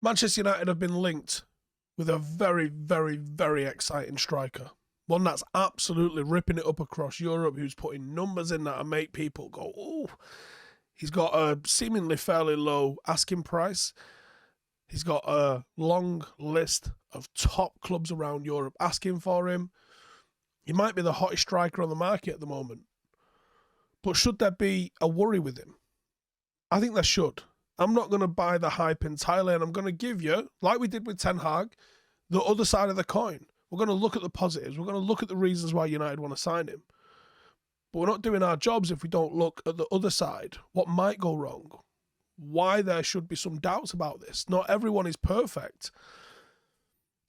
Manchester United have been linked with a very, very, very exciting striker. One that's absolutely ripping it up across Europe, who's putting numbers in that and make people go, oh. He's got a seemingly fairly low asking price. He's got a long list of top clubs around Europe asking for him. He might be the hottest striker on the market at the moment. But should there be a worry with him? I think there should. I'm not going to buy the hype entirely, and I'm going to give you, like we did with Ten Hag, the other side of the coin. We're going to look at the positives. We're going to look at the reasons why United want to sign him. But we're not doing our jobs if we don't look at the other side. What might go wrong? Why there should be some doubts about this. Not everyone is perfect.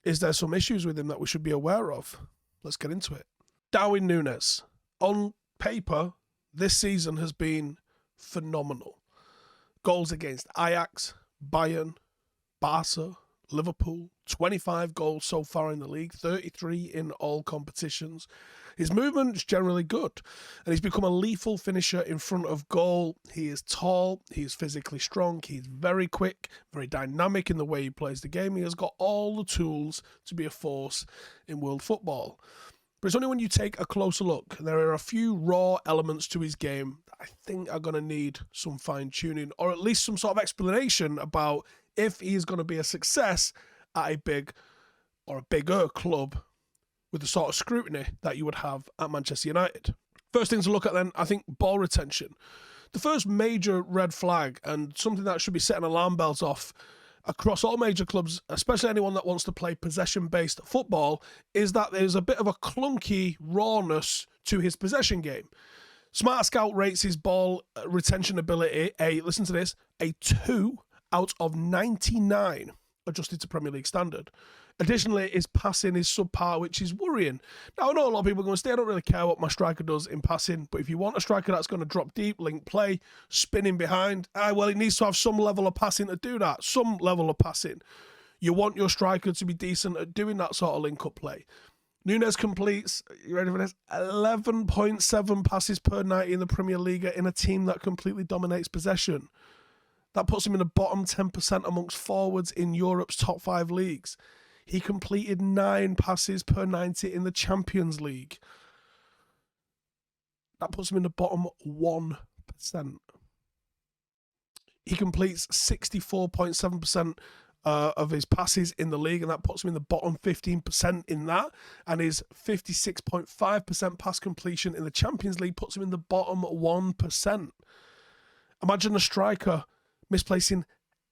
Is there some issues with him that we should be aware of? Let's get into it. Darwin Nunez. On paper, this season has been phenomenal. Goals against Ajax, Bayern, Barca, Liverpool, 25 goals so far in the league, 33 in all competitions. His movement's generally good, and he's become a lethal finisher in front of goal. He is tall, he is physically strong, he's very quick, very dynamic in the way he plays the game. He has got all the tools to be a force in world football. But it's only when you take a closer look, and there are a few raw elements to his game that I think are going to need some fine-tuning, or at least some sort of explanation about if he is going to be a success at a big or a bigger club with the sort of scrutiny that you would have at Manchester United. First thing to look at then, I think ball retention. The first major red flag, and something that should be setting alarm bells off across all major clubs, especially anyone that wants to play possession-based football, is that there's a bit of a clunky rawness to his possession game. Smart Scout rates his ball retention ability listen to this, a 2 out of 99 adjusted to Premier League standard. Additionally, his passing is subpar, which is worrying. Now, I know a lot of people are going to say, I don't really care what my striker does in passing, but if you want a striker that's going to drop deep, link play, spinning behind, well, it needs to have some level of passing to do that, some level of passing. You want your striker to be decent at doing that sort of link-up play. Nunez completes, you ready for this, 11.7 passes per 90 in the Premier League in a team that completely dominates possession. That puts him in the bottom 10% amongst forwards in Europe's top 5 leagues. He completed 9 passes per 90 in the Champions League. That puts him in the bottom 1%. He completes 64.7% of his passes in the league, and that puts him in the bottom 15% in that. And his 56.5% pass completion in the Champions League puts him in the bottom 1%. Imagine a striker misplacing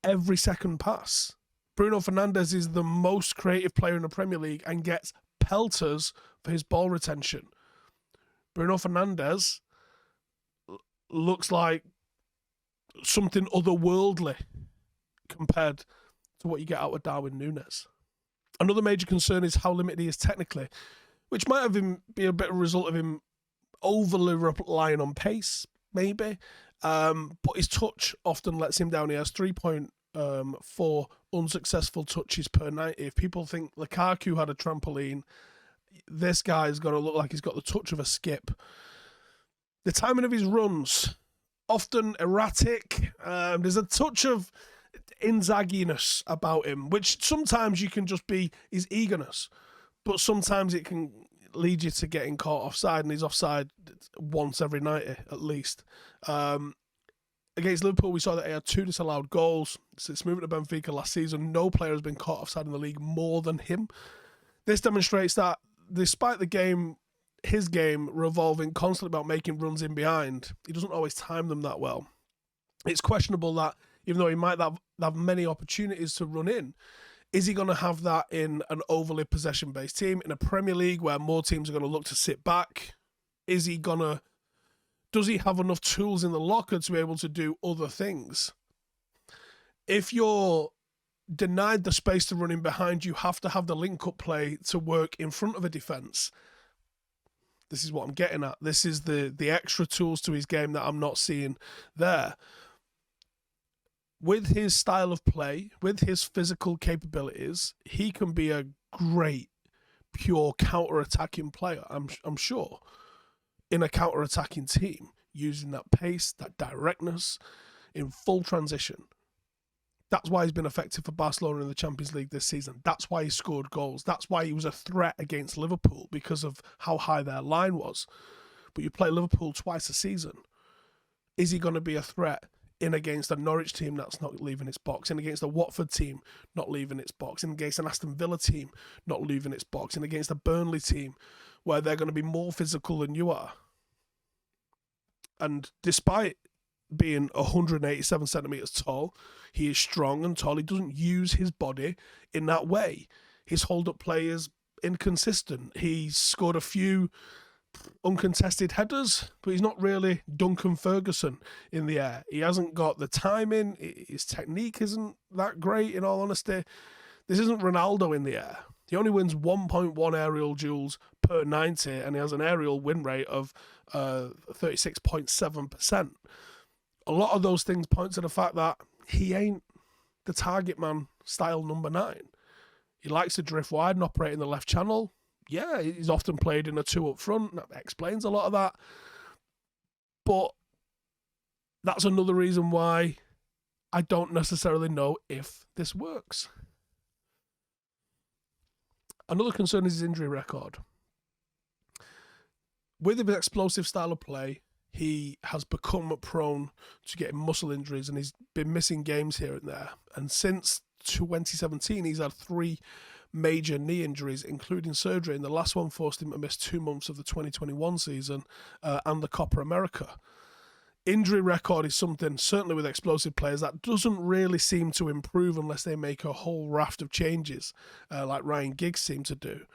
every second pass. Bruno Fernandes is the most creative player in the Premier League and gets pelters for his ball retention. Bruno Fernandes looks like something otherworldly compared to what you get out of Darwin Nunez. Another major concern is how limited he is technically, which might have be a bit of a result of him overly relying on pace, maybe. But his touch often lets him down. He has 3.4 unsuccessful touches per 90. If people think Lukaku had a trampoline, this guy's going to look like he's got the touch of a skip. The timing of his runs, often erratic. There's a touch of Inzaghi-ness about him, which sometimes you can just be his eagerness, but sometimes it can lead you to getting caught offside, and he's offside once every 90 at least. Against Liverpool, we saw that he had 2 disallowed goals. Since moving to Benfica last season, no player has been caught offside in the league more than him. This demonstrates that despite his game revolving constantly about making runs in behind, he doesn't always time them that well. It's questionable that even though he might have many opportunities to run in, is he going to have that in an overly possession-based team in a Premier League where more teams are going to look to sit back? Does he have enough tools in the locker to be able to do other things? If you're denied the space to run in behind, you have to have the link-up play to work in front of a defence. This is what I'm getting at. This is the extra tools to his game that I'm not seeing there. With his style of play, with his physical capabilities, he can be a great, pure counter-attacking player, I'm sure, in a counter-attacking team, using that pace, that directness, in full transition. That's why he's been effective for Barcelona in the Champions League this season. That's why he scored goals. That's why he was a threat against Liverpool, because of how high their line was. But you play Liverpool twice a season. Is he going to be a threat in against a Norwich team that's not leaving its box, in against a Watford team not leaving its box, in against an Aston Villa team not leaving its box, in against a Burnley team where they're going to be more physical than you are? And despite being 187 centimetres tall, he is strong and tall. He doesn't use his body in that way. His hold-up play is inconsistent. He's scored a few uncontested headers, but he's not really Duncan Ferguson in the air. He hasn't got the timing. His technique isn't that great, in all honesty. This isn't Ronaldo in the air. He only wins 1.1 aerial duels per 90, and he has an aerial win rate of 36.7%. A lot of those things point to the fact that he ain't the target man style number 9. He likes to drift wide and operate in the left channel. Yeah, he's often played in a 2 up front. That explains a lot of that. But that's another reason why I don't necessarily know if this works. Another concern is his injury record. With his explosive style of play, he has become prone to getting muscle injuries, and he's been missing games here and there. And since 2017, he's had 3 major knee injuries, including surgery, and the last one forced him to miss 2 months of the 2021 season and the Copa America. Injury record is something, certainly with explosive players, that doesn't really seem to improve unless they make a whole raft of changes, like Ryan Giggs seemed to do.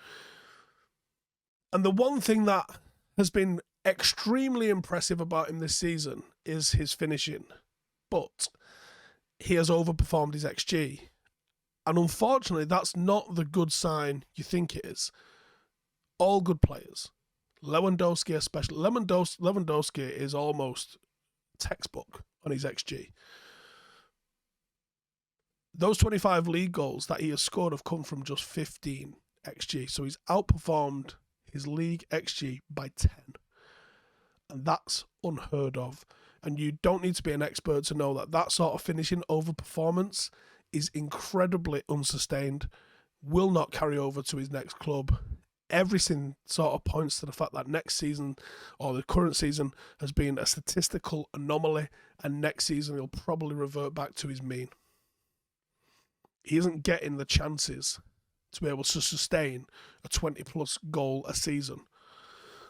And the one thing that has been extremely impressive about him this season is his finishing, but he has overperformed his XG. And unfortunately, that's not the good sign you think it is. All good players, Lewandowski especially, Lewandowski is almost textbook on his XG. Those 25 league goals that he has scored have come from just 15 XG. So he's outperformed his league XG by 10. And that's unheard of. And you don't need to be an expert to know that that sort of finishing overperformance is incredibly unsustained, will not carry over to his next club. Everything sort of points to the fact that next season, or the current season, has been a statistical anomaly, and next season he'll probably revert back to his mean. He isn't getting the chances to be able to sustain a 20-plus goal a season.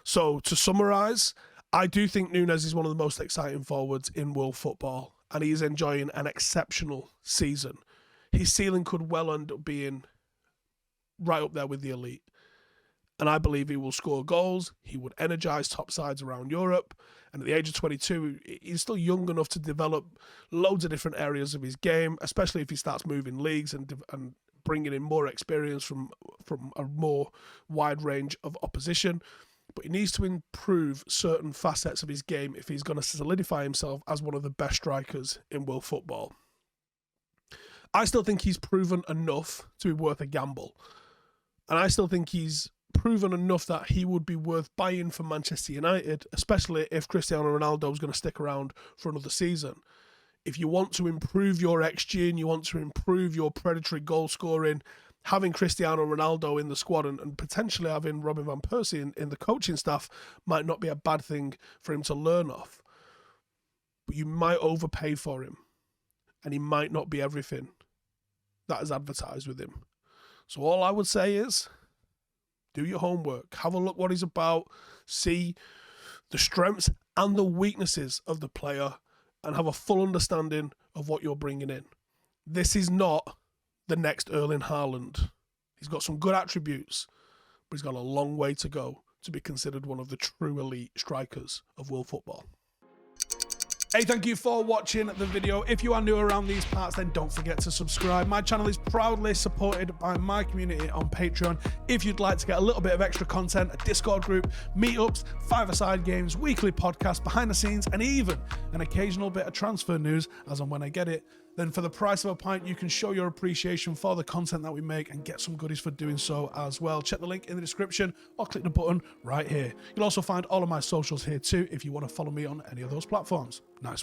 So, to summarise, I do think Nunez is one of the most exciting forwards in world football, and he is enjoying an exceptional season. His ceiling could well end up being right up there with the elite. And I believe he will score goals. He would energise top sides around Europe. And at the age of 22, he's still young enough to develop loads of different areas of his game, especially if he starts moving leagues and bringing in more experience from a more wide range of opposition. But he needs to improve certain facets of his game if he's going to solidify himself as one of the best strikers in world football. I still think he's proven enough to be worth a gamble. And I still think he's proven enough that he would be worth buying for Manchester United, especially if Cristiano Ronaldo is going to stick around for another season. If you want to improve your XG and you want to improve your predatory goal scoring, having Cristiano Ronaldo in the squad and potentially having Robin van Persie in the coaching staff might not be a bad thing for him to learn off. But you might overpay for him, and he might not be everything that is advertised with him. So all I would say is, do your homework, have a look what he's about, see the strengths and the weaknesses of the player, and have a full understanding of what you're bringing in. This is not the next Erling Haaland. He's got some good attributes, but he's got a long way to go to be considered one of the true elite strikers of world football. Hey, thank you for watching the video. If you are new around these parts, then don't forget to subscribe. My channel is proudly supported by my community on Patreon. If you'd like to get a little bit of extra content, a Discord group, meetups, five-a-side games, weekly podcasts, behind the scenes, and even an occasional bit of transfer news as and when I get it, then for the price of a pint, you can show your appreciation for the content that we make and get some goodies for doing so as well. Check the link in the description or click the button right here. You'll also find all of my socials here too if you want to follow me on any of those platforms. Nice one.